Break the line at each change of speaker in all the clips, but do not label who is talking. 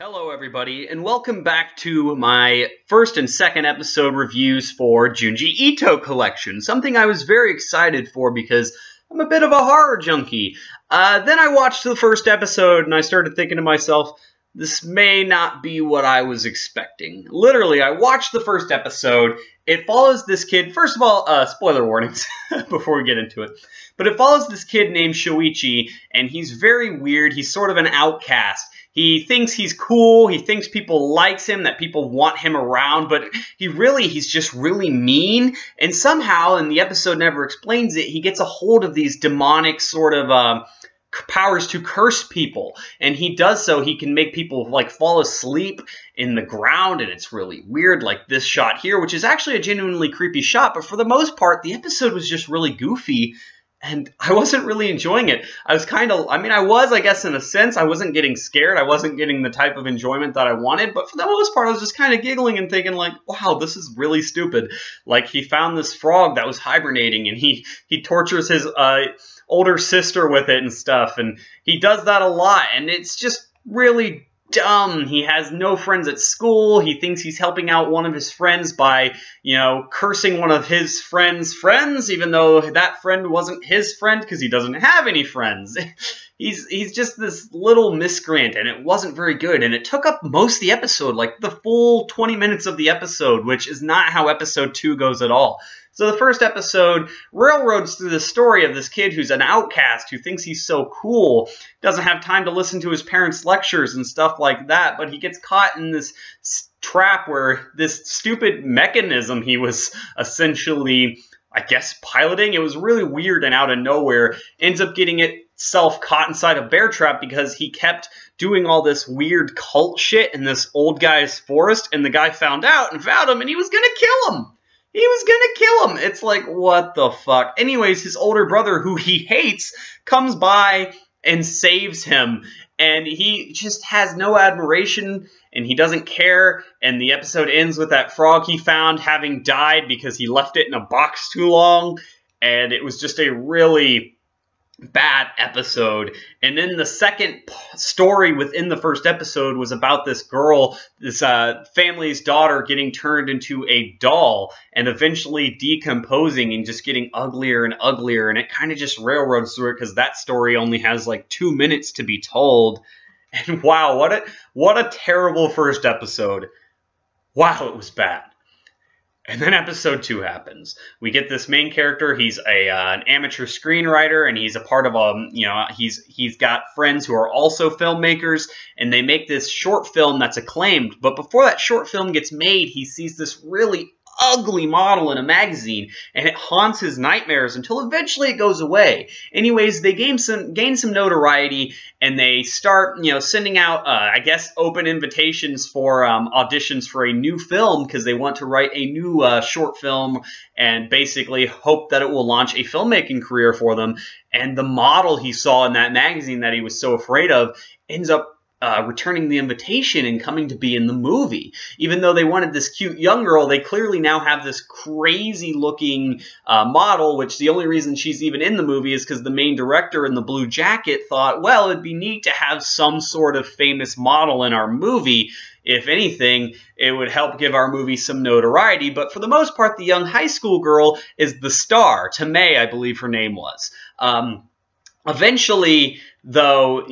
Hello everybody, and welcome back to my first and second episode reviews for Junji Ito collection, something I was very excited for because I'm a bit of a horror junkie. Then I watched the first episode and I started thinking to myself, this may not be what I was expecting. Literally, I watched the first episode. It follows this kid, first of all, spoiler warnings before we get into it, but it follows this kid named Shoichi, and he's very weird. He's sort of an outcast. He thinks he's cool, he thinks people likes him, that people want him around, but he's just really mean, and somehow, and the episode never explains it, he gets a hold of these demonic sort of powers to curse people, and he does so, he can make people like fall asleep in the ground, and it's really weird, like this shot here, which is actually a genuinely creepy shot, but for the most part, the episode was just really goofy. And I wasn't really enjoying it. I was I guess, in a sense. I wasn't getting scared. I wasn't getting the type of enjoyment that I wanted. But for the most part, I was just kind of giggling and thinking, like, wow, this is really stupid. Like, he found this frog that was hibernating, and he tortures his older sister with it and stuff. And he does that a lot, and it's just really dumb. He has no friends at school. He thinks he's helping out one of his friends by, cursing one of his friends' friends, even though that friend wasn't his friend because he doesn't have any friends. He's just this little miscreant, and it wasn't very good, and it took up most of the episode, like the full 20 minutes of the episode, which is not how episode 2 goes at all. So the first episode railroads through the story of this kid who's an outcast, who thinks he's so cool, doesn't have time to listen to his parents' lectures and stuff like that, but he gets caught in this trap where this stupid mechanism he was essentially, I guess, piloting, it was really weird and out of nowhere, ends up getting itself caught inside a bear trap because he kept doing all this weird cult shit in this old guy's forest, and the guy found out and found him, and he was gonna kill him! He was gonna kill him! It's like, what the fuck? Anyways, his older brother, who he hates, comes by and saves him, and he just has no admiration, and he doesn't care, and the episode ends with that frog he found having died because he left it in a box too long, and it was just a really bad episode. And then the second story within the first episode was about this girl, this family's daughter, getting turned into a doll and eventually decomposing and just getting uglier and uglier, and it kind of just railroads through it because that story only has like 2 minutes to be told. And wow, what a terrible first episode. Wow, it was bad. And then episode 2 happens. We get this main character. He's an amateur screenwriter, and he's a part of he's got friends who are also filmmakers, and they make this short film that's acclaimed. But before that short film gets made, he sees this really ugly model in a magazine, and it haunts his nightmares until eventually it goes away. Anyways, they gain some notoriety, and they start, sending out, I guess, open invitations for auditions for a new film because they want to write a new short film and basically hope that it will launch a filmmaking career for them. And the model he saw in that magazine that he was so afraid of ends up returning the invitation and coming to be in the movie. Even though they wanted this cute young girl, they clearly now have this crazy looking model, which the only reason she's even in the movie is because the main director in the blue jacket thought, well, it'd be neat to have some sort of famous model in our movie. If anything, it would help give our movie some notoriety. But for the most part, the young high school girl is the star. Tamei, I believe her name was. Eventually, though,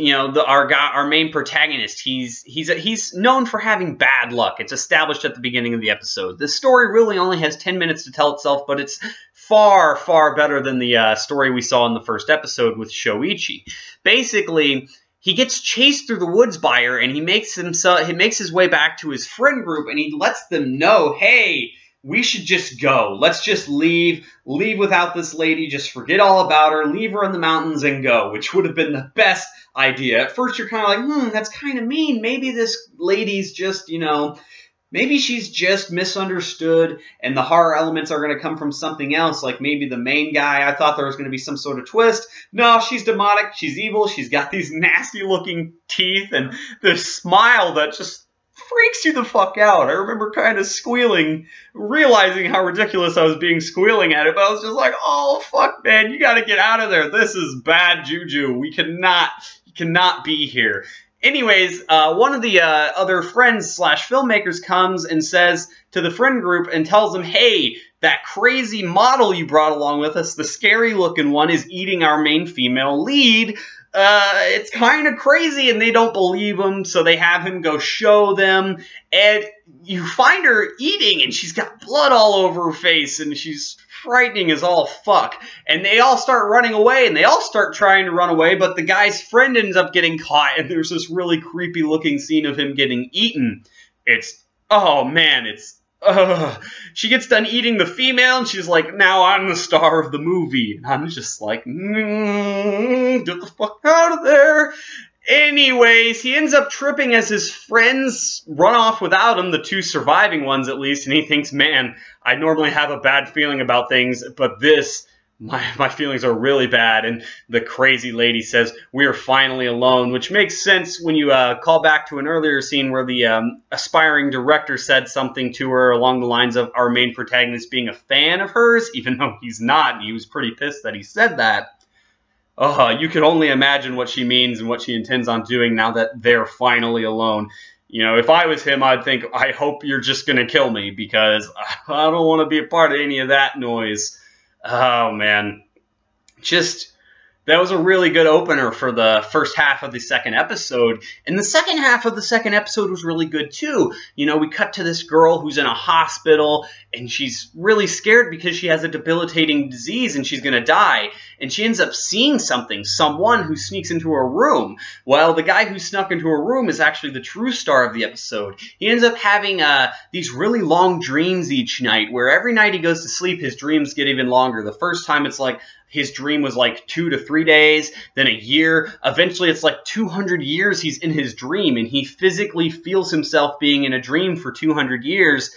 our main protagonist, he's known for having bad luck. It's established at the beginning of the episode. This story really only has 10 minutes to tell itself, but it's far, far better than the story we saw in the first episode with Shoichi. Basically, he gets chased through the woods by her, and he makes his way back to his friend group, and he lets them know, hey, we should just go. Let's just leave without this lady, just forget all about her, leave her in the mountains and go, which would have been the best idea. At first you're kind of like, that's kind of mean. Maybe this lady's just, maybe she's just misunderstood and the horror elements are going to come from something else, like maybe the main guy. I thought there was going to be some sort of twist. No, she's demonic, she's evil, she's got these nasty looking teeth and this smile that just freaks you the fuck out. I remember kind of squealing, realizing how ridiculous I was being squealing at it, but I was just like, oh, fuck, man, you gotta get out of there. This is bad juju. You cannot be here. Anyways, one of the other friends slash filmmakers comes and says to the friend group and tells them, hey, that crazy model you brought along with us, the scary looking one, is eating our main female lead. It's kind of crazy, and they don't believe him, so they have him go show them, and you find her eating, and she's got blood all over her face, and she's frightening as all fuck. And they all start running away, and they all start trying to run away, but the guy's friend ends up getting caught, and there's this really creepy looking scene of him getting eaten. Oh man, she gets done eating the female, and she's like, now I'm the star of the movie. And I'm just like, get the fuck out of there. Anyways, he ends up tripping as his friends run off without him, the two surviving ones at least, and he thinks, man, I normally have a bad feeling about things, but my feelings are really bad. And the crazy lady says, we are finally alone, which makes sense when you call back to an earlier scene where the aspiring director said something to her along the lines of our main protagonist being a fan of hers, even though he's not, and he was pretty pissed that he said that. You can only imagine what she means and what she intends on doing now that they're finally alone. You know, if I was him, I'd think, I hope you're just going to kill me, because I don't want to be a part of any of that noise. Oh, man. That was a really good opener for the first half of the second episode. And the second half of the second episode was really good, too. You know, we cut to this girl who's in a hospital, and she's really scared because she has a debilitating disease and she's going to die. And she ends up seeing someone who sneaks into her room. Well, the guy who snuck into her room is actually the true star of the episode. He ends up having these really long dreams each night, where every night he goes to sleep, his dreams get even longer. The first time it's like, his dream was like 2 to 3 days, then a year. Eventually, it's like 200 years he's in his dream, and he physically feels himself being in a dream for 200 years.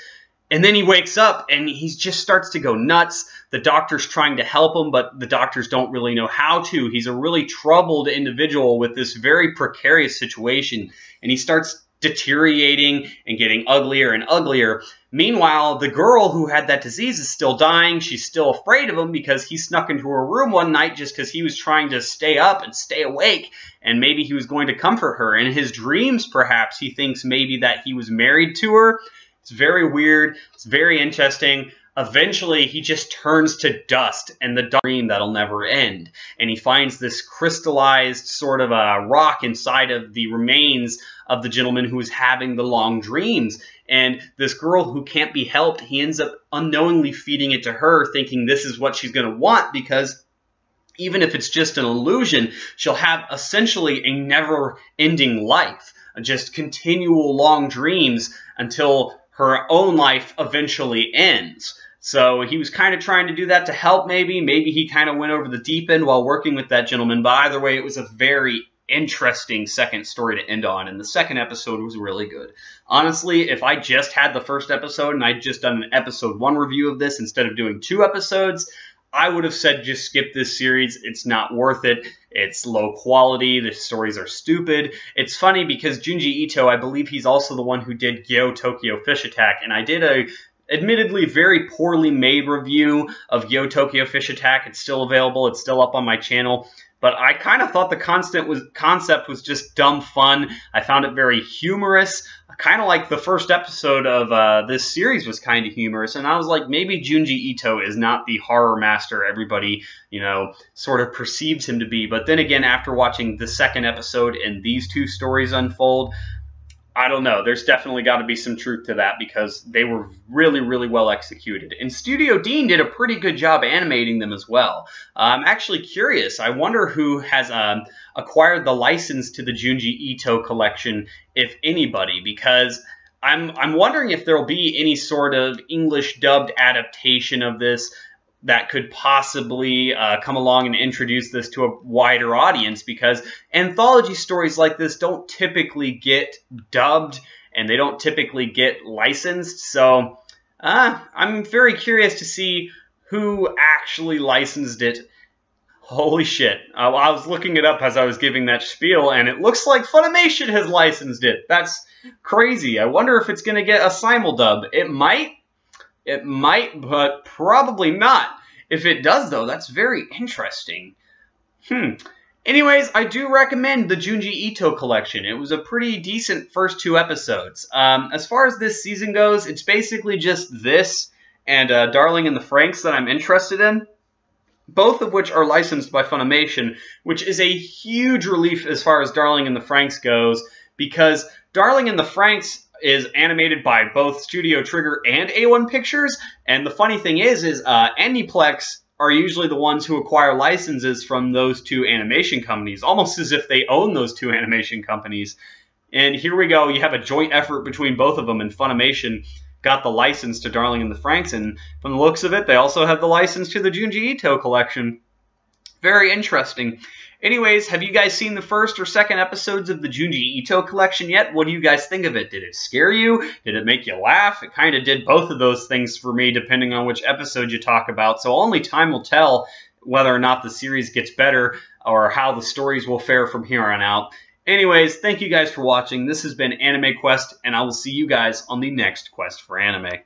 And then he wakes up, and he just starts to go nuts. The doctor's trying to help him, but the doctors don't really know how to. He's a really troubled individual with this very precarious situation, and he starts deteriorating and getting uglier and uglier. Meanwhile, the girl who had that disease is still dying. She's still afraid of him because he snuck into her room one night just because he was trying to stay up and stay awake, and maybe he was going to comfort her. In his dreams, perhaps, he thinks maybe that he was married to her. It's very weird. It's very interesting. Eventually, he just turns to dust, and the dark dream that'll never end. And he finds this crystallized sort of a rock inside of the remains of the gentleman who is having the long dreams. And this girl who can't be helped, he ends up unknowingly feeding it to her, thinking this is what she's going to want, because even if it's just an illusion, she'll have essentially a never-ending life, just continual long dreams until her own life eventually ends. So he was kind of trying to do that to help, maybe. Maybe he kind of went over the deep end while working with that gentleman. But either way, it was a very interesting second story to end on. And the second episode was really good. Honestly, if I just had the first episode and I'd just done an episode 1 review of this instead of doing 2 episodes, I would have said just skip this series. It's not worth it. It's low quality. The stories are stupid. It's funny because Junji Ito, I believe he's also the one who did Gyo Tokyo Fish Attack, and I did a admittedly very poorly made review of Gyo Tokyo Fish Attack. It's still available. It's still up on my channel. But I kind of thought the concept was just dumb fun. I found it very humorous. Kind of like the first episode of this series was kind of humorous. And I was like, maybe Junji Ito is not the horror master everybody, you know, sort of perceives him to be. But then again, after watching the second episode and these 2 stories unfold, I don't know. There's definitely got to be some truth to that because they were really, really well executed. And Studio Dean did a pretty good job animating them as well. I'm actually curious. I wonder who has acquired the license to the Junji Ito collection, if anybody, because I'm wondering if there'll be any sort of English dubbed adaptation of this that could possibly come along and introduce this to a wider audience, because anthology stories like this don't typically get dubbed and they don't typically get licensed. So I'm very curious to see who actually licensed it. Holy shit. I was looking it up as I was giving that spiel, and it looks like Funimation has licensed it. That's crazy. I wonder if it's going to get a simuldub. It might. It might, but probably not. If it does, though, that's very interesting. Anyways, I do recommend the Junji Ito collection. It was a pretty decent first 2 episodes. As far as this season goes, it's basically just this and Darling in the Franxx that I'm interested in, both of which are licensed by Funimation, which is a huge relief as far as Darling in the Franxx goes, because Darling in the Franxx is animated by both Studio Trigger and A1 Pictures, and the funny thing is AnimeQuest are usually the ones who acquire licenses from those 2 animation companies, almost as if they own those 2 animation companies. And here we go, you have a joint effort between both of them, and Funimation got the license to Darling in the Franxx, and from the looks of it, they also have the license to the Junji Ito collection. Very interesting. Anyways, have you guys seen the first or second episodes of the Junji Ito collection yet? What do you guys think of it? Did it scare you? Did it make you laugh? It kind of did both of those things for me, depending on which episode you talk about, so only time will tell whether or not the series gets better or how the stories will fare from here on out. Anyways, thank you guys for watching. This has been AnimeQuest, and I will see you guys on the next quest for anime.